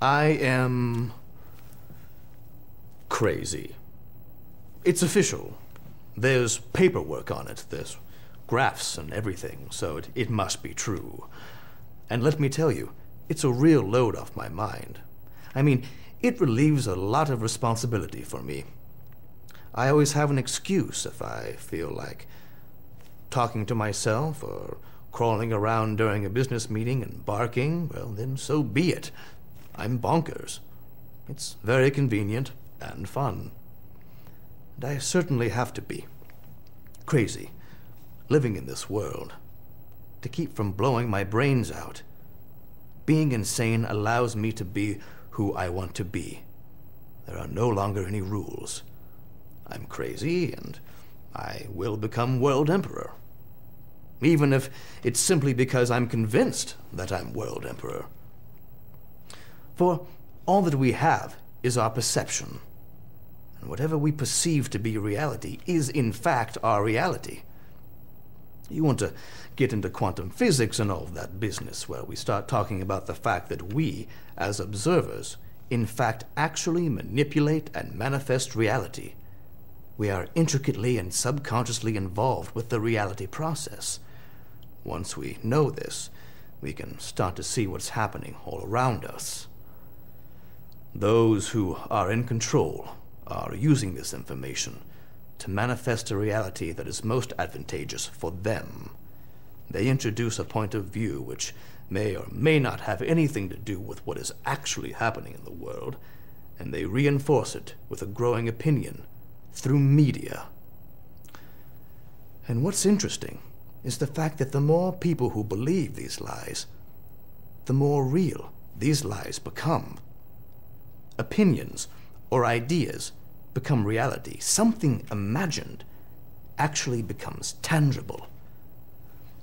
I am crazy. It's official. There's paperwork on it. There's graphs and everything, so it must be true. And let me tell you, it's a real load off my mind. I mean, it relieves a lot of responsibility for me. I always have an excuse if I feel like talking to myself or crawling around during a business meeting and barking. Well, then so be it. I'm bonkers. It's very convenient and fun. And I certainly have to be crazy, living in this world, to keep from blowing my brains out. Being insane allows me to be who I want to be. There are no longer any rules. I'm crazy, and I will become world emperor. Even if it's simply because I'm convinced that I'm world emperor. For all that we have is our perception. And whatever we perceive to be reality is in fact our reality. You want to get into quantum physics and all of that business where we start talking about the fact that we, as observers, in fact actually manipulate and manifest reality. We are intricately and subconsciously involved with the reality process. Once we know this, we can start to see what's happening all around us. Those who are in control are using this information to manifest a reality that is most advantageous for them. They introduce a point of view which may or may not have anything to do with what is actually happening in the world, and they reinforce it with a growing opinion through media. And what's interesting is the fact that the more people who believe these lies, the more real these lies become. Opinions or ideas become reality. Something imagined actually becomes tangible.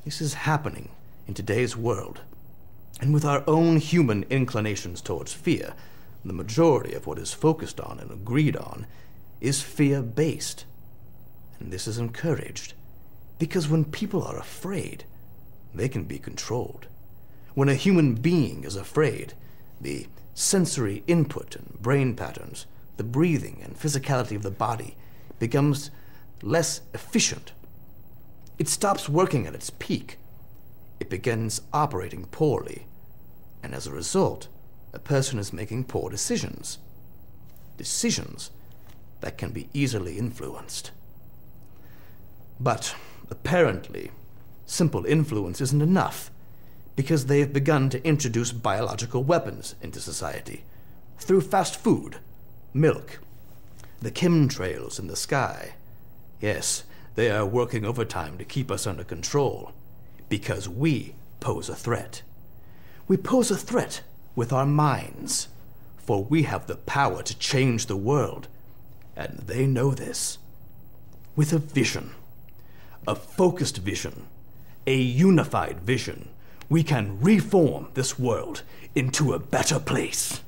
This is happening in today's world. And with our own human inclinations towards fear, the majority of what is focused on and agreed on is fear-based. And this is encouraged because when people are afraid, they can be controlled. When a human being is afraid, the sensory input and brain patterns, the breathing and physicality of the body becomes less efficient. It stops working at its peak. It begins operating poorly. And as a result, a person is making poor decisions. Decisions that can be easily influenced. But apparently, simple influence isn't enough, because they have begun to introduce biological weapons into society through fast food, milk, the chemtrails in the sky. Yes, they are working overtime to keep us under control, because we pose a threat. We pose a threat with our minds, for we have the power to change the world, and they know this. With a vision, a focused vision, a unified vision, we can reform this world into a better place.